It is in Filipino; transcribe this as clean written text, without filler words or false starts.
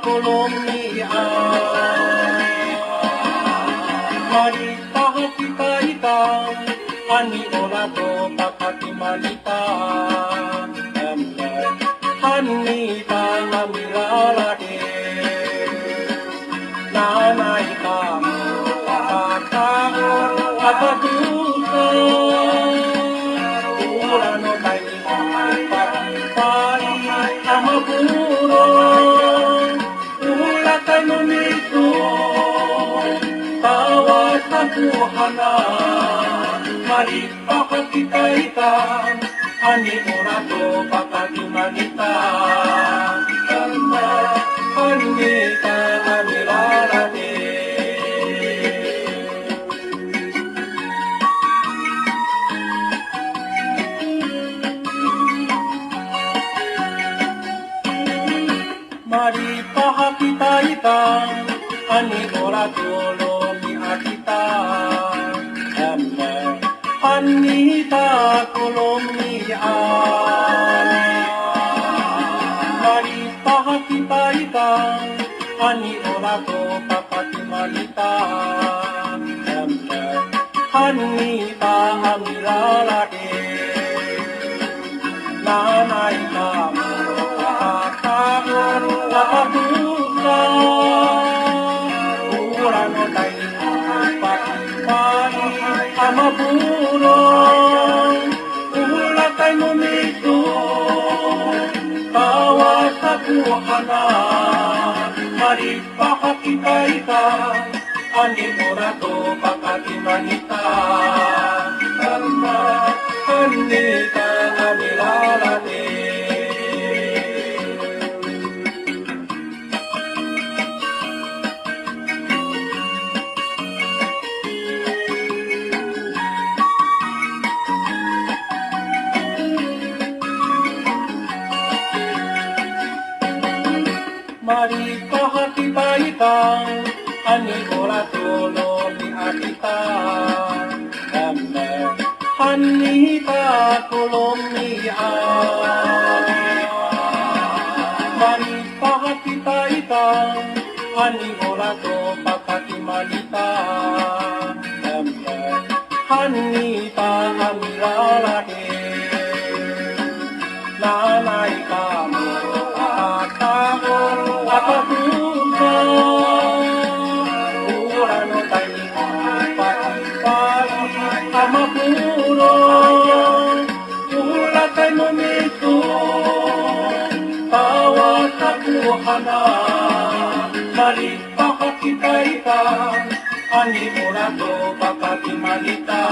kolomian. Maripahakita ani orato pakakimalita. Hanita namiralade nanay kamu kakakon katadusa urano tayo pagpapay amaburo ulatay mo nito tawa sa buhana maripakakita ani orato pakakimalita. Hanita namiralade maripahakita ani orato lomiakita. Hanita kolomian. Maripahakita ani orato pakakimalita. Hanita amiralade nanay kamu kakakon katadusa urano tayo pagpapay amaburo ulatay mo nito tawa sa buhana maripahakita ani orato pakakimalita. Hanita namiralade maripahakita ani orato lomiakita. Hanita kolomian. Maripahakita ani orato pakakimalita. Hanita amiralade nanay kamu kakakon katadusa urano tayo pagpapay amaburo ulatay mo nito tawa sa buhana maripahakita ani orato pakakimalita.